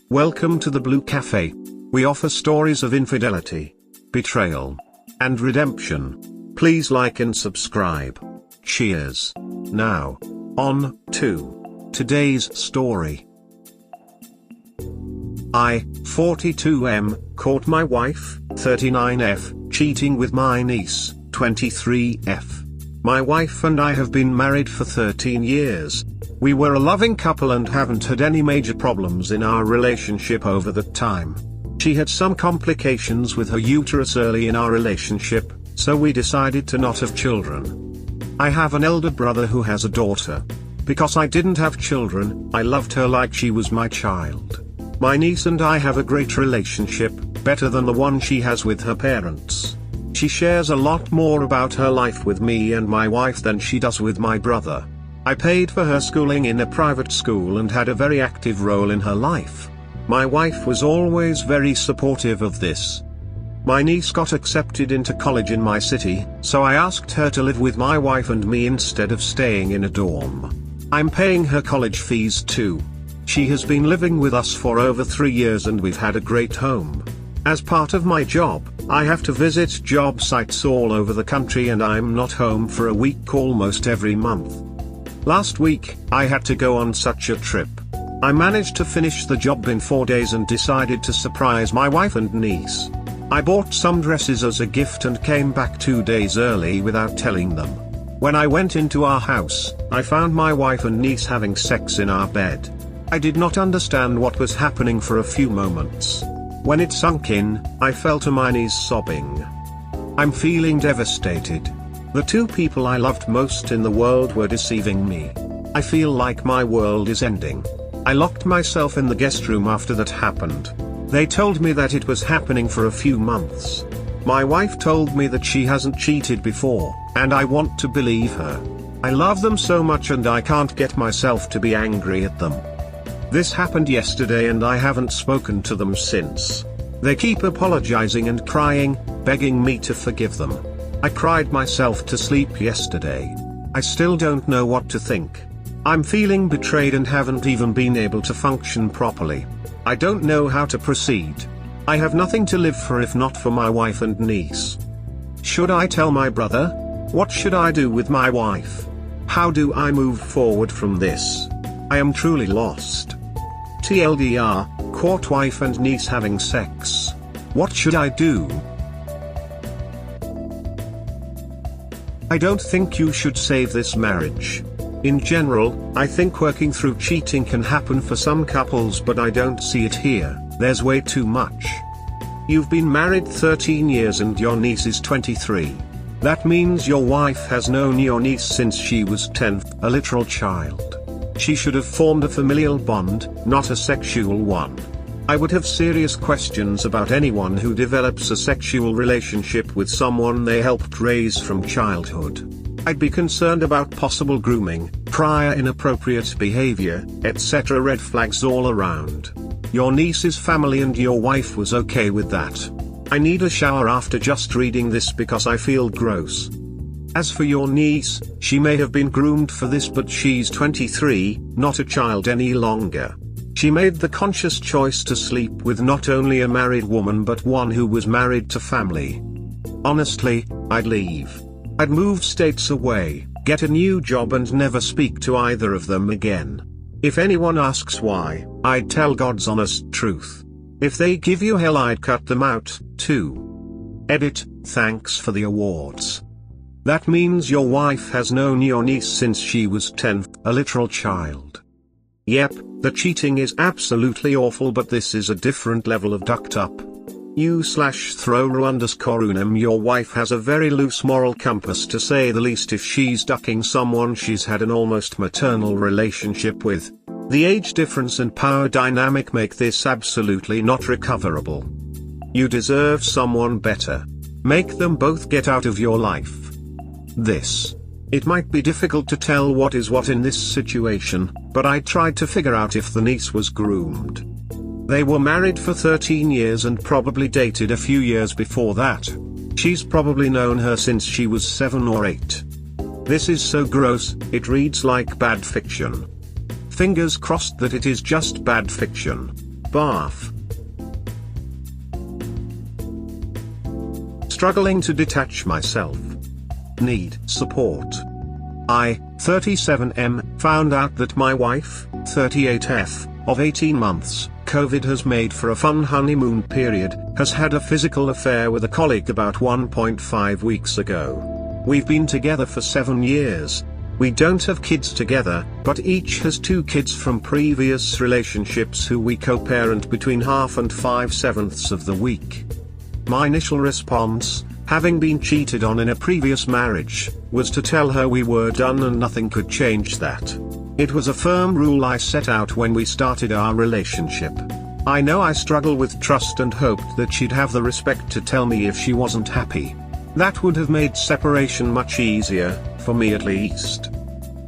Welcome to the Blue Cafe. We offer stories of infidelity, betrayal, and redemption. Please like and subscribe. Cheers. Now, on to today's story. I, 42M, caught my wife, 39F, cheating with my niece, 23F. My wife and I have been married for 13 years. We were a loving couple and haven't had any major problems in our relationship over that time. She had some complications with her uterus early in our relationship, so we decided to not have children. I have an elder brother who has a daughter. Because I didn't have children, I loved her like she was my child. My niece and I have a great relationship, better than the one she has with her parents. She shares a lot more about her life with me and my wife than she does with my brother. I paid for her schooling in a private school and had a very active role in her life. My wife was always very supportive of this. My niece got accepted into college in my city, so I asked her to live with my wife and me instead of staying in a dorm. I'm paying her college fees too. She has been living with us for over 3 years and we've had a great home. As part of my job, I have to visit job sites all over the country and I'm not home for a week almost every month. Last week, I had to go on such a trip. I managed to finish the job in 4 days and decided to surprise my wife and niece. I bought some dresses as a gift and came back 2 days early without telling them. When I went into our house, I found my wife and niece having sex in our bed. I did not understand what was happening for a few moments. When it sunk in, I fell to my knees sobbing. I'm feeling devastated. The two people I loved most in the world were deceiving me. I feel like my world is ending. I locked myself in the guest room after that happened. They told me that it was happening for a few months. My wife told me that she hasn't cheated before, and I want to believe her. I love them so much and I can't get myself to be angry at them. This happened yesterday and I haven't spoken to them since. They keep apologizing and crying, begging me to forgive them. I cried myself to sleep yesterday. I still don't know what to think. I'm feeling betrayed and haven't even been able to function properly. I don't know how to proceed. I have nothing to live for if not for my wife and niece. Should I tell my brother? What should I do with my wife? How do I move forward from this? I am truly lost. TLDR, caught wife and niece having sex. What should I do? I don't think you should save this marriage. In general, I think working through cheating can happen for some couples, but I don't see it here. There's way too much. You've been married 13 years and your niece is 23. That means your wife has known your niece since she was 10, a literal child. She should have formed a familial bond, not a sexual one. I would have serious questions about anyone who develops a sexual relationship with someone they helped raise from childhood. I'd be concerned about possible grooming, prior inappropriate behavior, etc. Red flags all around. Your niece's family and your wife was okay with that. I need a shower after just reading this because I feel gross. As for your niece, she may have been groomed for this, but she's 23, not a child any longer. She made the conscious choice to sleep with not only a married woman but one who was married to family. Honestly, I'd leave. I'd move states away, get a new job and never speak to either of them again. If anyone asks why, I'd tell God's honest truth. If they give you hell, I'd cut them out, too. Edit, thanks for the awards. That means your wife has known your niece since she was 10, a literal child. Yep, the cheating is absolutely awful, but this is a different level of ducked up. U/thrower_unum Your wife has a very loose moral compass, to say the least, if she's ducking someone she's had an almost maternal relationship with. The age difference and power dynamic make this absolutely not recoverable. You deserve someone better. Make them both get out of your life. It might be difficult to tell what is what in this situation, but I tried to figure out if the niece was groomed. They were married for 13 years and probably dated a few years before that. She's probably known her since she was 7 or 8. This is so gross, it reads like bad fiction. Fingers crossed that it is just bad fiction. Bath. Struggling to detach myself. Need support. I, 37M, found out that my wife, 38F, of 18 months, COVID has made for a fun honeymoon period, has had a physical affair with a colleague about 1.5 weeks ago. We've been together for 7 years. We don't have kids together, but each has 2 kids from previous relationships who we co-parent between half and 5/7 of the week. My initial response, having been cheated on in a previous marriage, was to tell her we were done and nothing could change that. It was a firm rule I set out when we started our relationship. I know I struggle with trust and hoped that she'd have the respect to tell me if she wasn't happy. That would have made separation much easier, for me at least.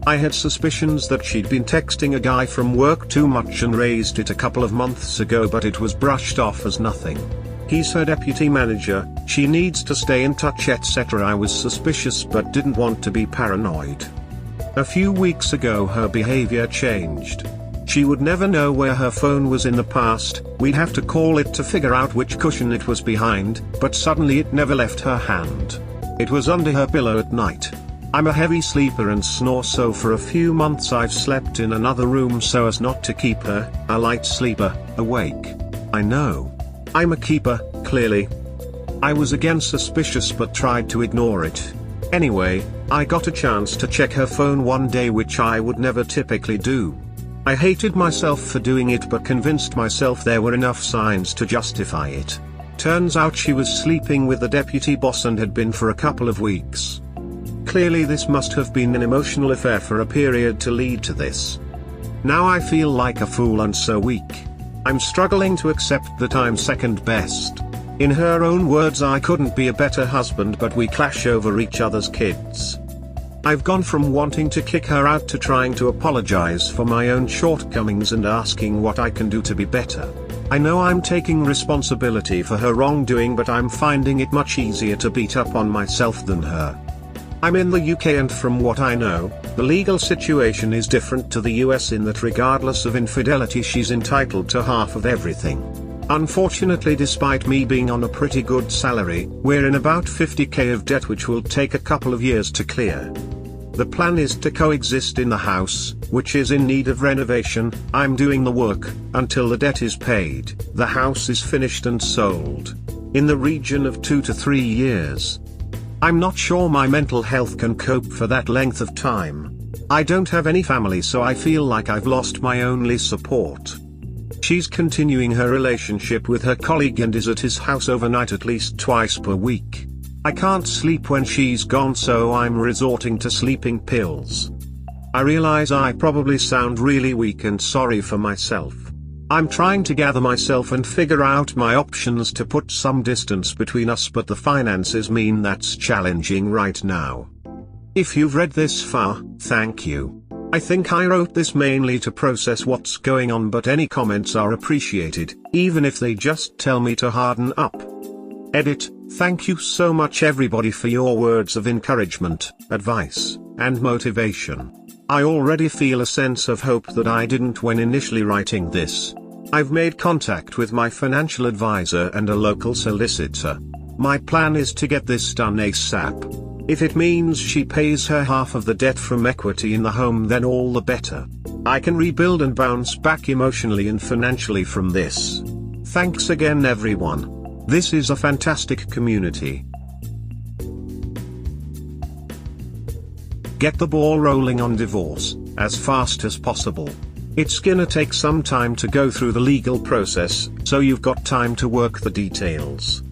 I had suspicions that she'd been texting a guy from work too much and raised it a couple of months ago, but it was brushed off as nothing. He's her deputy manager, she needs to stay in touch, etc. I was suspicious but didn't want to be paranoid. A few weeks ago her behavior changed. She would never know where her phone was in the past, we'd have to call it to figure out which cushion it was behind, but suddenly it never left her hand. It was under her pillow at night. I'm a heavy sleeper and snore, so for a few months I've slept in another room so as not to keep her, a light sleeper, awake. I know. I'm a keeper, clearly. I was again suspicious but tried to ignore it. Anyway, I got a chance to check her phone one day, which I would never typically do. I hated myself for doing it but convinced myself there were enough signs to justify it. Turns out she was sleeping with the deputy boss and had been for a couple of weeks. Clearly this must have been an emotional affair for a period to lead to this. Now I feel like a fool and so weak. I'm struggling to accept that I'm second best. In her own words, I couldn't be a better husband, but we clash over each other's kids. I've gone from wanting to kick her out to trying to apologize for my own shortcomings and asking what I can do to be better. I know I'm taking responsibility for her wrongdoing, but I'm finding it much easier to beat up on myself than her. I'm in the UK and from what I know, the legal situation is different to the US in that regardless of infidelity she's entitled to half of everything. Unfortunately, despite me being on a pretty good salary, we're in about 50k of debt which will take a couple of years to clear. The plan is to coexist in the house, which is in need of renovation. I'm doing the work, until the debt is paid, the house is finished and sold. In the region of 2 to 3 years. I'm not sure my mental health can cope for that length of time. I don't have any family, so I feel like I've lost my only support. She's continuing her relationship with her colleague and is at his house overnight at least twice per week. I can't sleep when she's gone, so I'm resorting to sleeping pills. I realize I probably sound really weak and sorry for myself. I'm trying to gather myself and figure out my options to put some distance between us, but the finances mean that's challenging right now. If you've read this far, thank you. I think I wrote this mainly to process what's going on, but any comments are appreciated, even if they just tell me to harden up. Edit. Thank you so much everybody for your words of encouragement, advice, and motivation. I already feel a sense of hope that I didn't when initially writing this. I've made contact with my financial advisor and a local solicitor. My plan is to get this done ASAP. If it means she pays her half of the debt from equity in the home, then all the better. I can rebuild and bounce back emotionally and financially from this. Thanks again everyone. This is a fantastic community. Get the ball rolling on divorce, as fast as possible. It's gonna take some time to go through the legal process, so you've got time to work the details.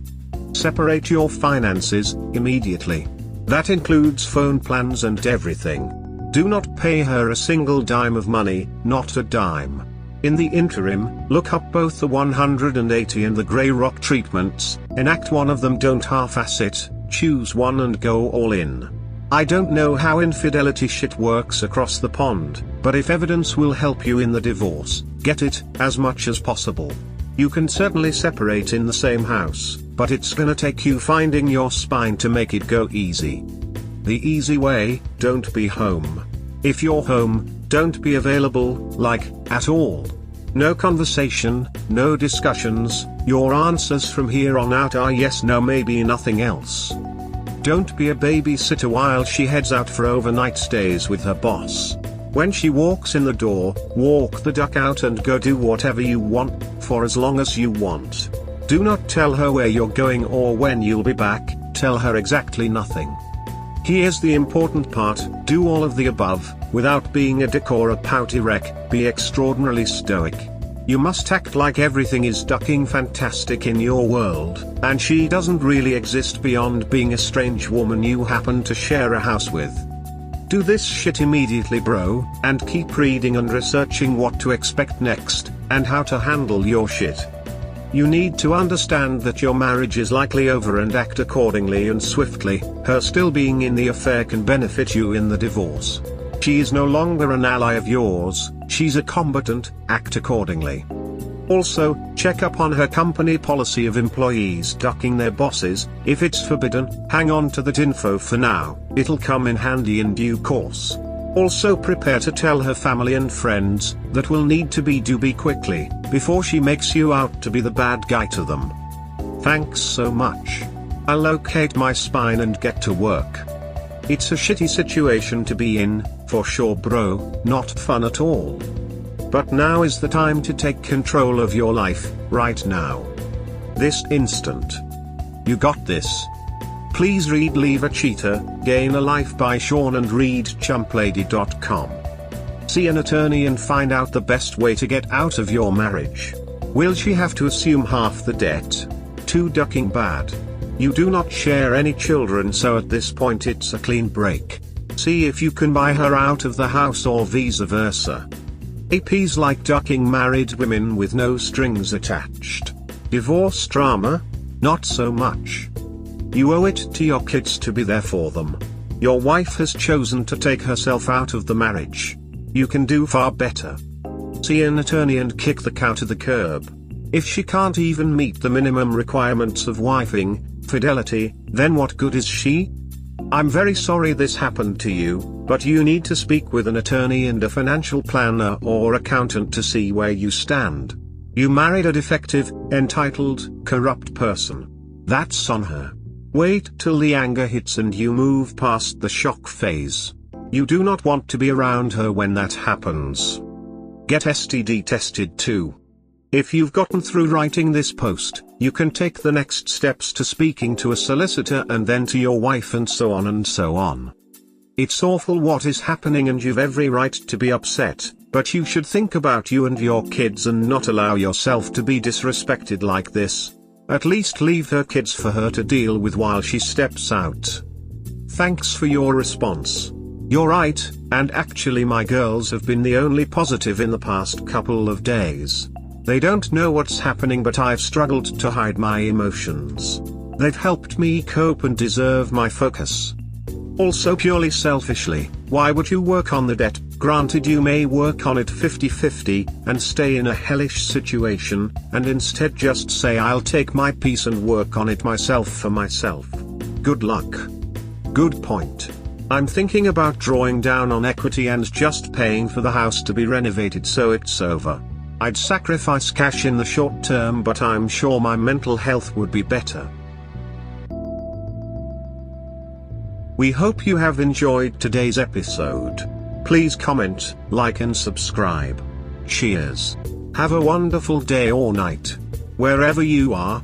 Separate your finances, immediately. That includes phone plans and everything. Do not pay her a single dime of money, not a dime. In the interim, look up both the 180 and the Grey Rock treatments, enact one of them, don't half-ass it, choose one and go all in. I don't know how infidelity shit works across the pond, but if evidence will help you in the divorce, get it, as much as possible. You can certainly separate in the same house, but it's gonna take you finding your spine to make it go easy. The easy way, don't be home. If you're home, don't be available, like, at all. No conversation, no discussions, your answers from here on out are yes, no, maybe, nothing else. Don't be a babysitter while she heads out for overnight stays with her boss. When she walks in the door, walk the duck out and go do whatever you want, for as long as you want. Do not tell her where you're going or when you'll be back, tell her exactly nothing. Here's the important part, do all of the above, without being a dick or a pouty wreck, be extraordinarily stoic. You must act like everything is ducking fantastic in your world, and she doesn't really exist beyond being a strange woman you happen to share a house with. Do this shit immediately, bro, and keep reading and researching what to expect next, and how to handle your shit. You need to understand that your marriage is likely over and act accordingly and swiftly. Her still being in the affair can benefit you in the divorce. She is no longer an ally of yours, she's a combatant, act accordingly. Also, check up on her company policy of employees ducking their bosses. If it's forbidden, hang on to that info for now, it'll come in handy in due course. Also prepare to tell her family and friends, that will need to be quickly, before she makes you out to be the bad guy to them. Thanks so much. I'll locate my spine and get to work. It's a shitty situation to be in, for sure bro, not fun at all. But now is the time to take control of your life, right now. This instant. You got this. Please read Leave a Cheater, Gain a Life by Sean and read chumplady.com. See an attorney and find out the best way to get out of your marriage. Will she have to assume half the debt? Too ducking bad. You do not share any children, so at this point it's a clean break. See if you can buy her out of the house or vice versa. APs like ducking married women with no strings attached. Divorce drama? Not so much. You owe it to your kids to be there for them. Your wife has chosen to take herself out of the marriage. You can do far better. See an attorney and kick the cow to the curb. If she can't even meet the minimum requirements of wifing, fidelity, then what good is she? I'm very sorry this happened to you, but you need to speak with an attorney and a financial planner or accountant to see where you stand. You married a defective, entitled, corrupt person. That's on her. Wait till the anger hits and you move past the shock phase. You do not want to be around her when that happens. Get STD tested too. If you've gotten through writing this post, you can take the next steps to speaking to a solicitor and then to your wife and so on and so on. It's awful what is happening and you've every right to be upset, but you should think about you and your kids and not allow yourself to be disrespected like this. At least leave her kids for her to deal with while she steps out. Thanks for your response. You're right, and actually my girls have been the only positive in the past couple of days. They don't know what's happening, but I've struggled to hide my emotions. They've helped me cope and deserve my focus. Also, purely selfishly, why would you work on the debt? Granted, you may work on it 50-50, and stay in a hellish situation, and instead just say I'll take my piece and work on it myself for myself. Good luck. Good point. I'm thinking about drawing down on equity and just paying for the house to be renovated so it's over. I'd sacrifice cash in the short term, but I'm sure my mental health would be better. We hope you have enjoyed today's episode. Please comment, like and subscribe. Cheers. Have a wonderful day or night. Wherever you are.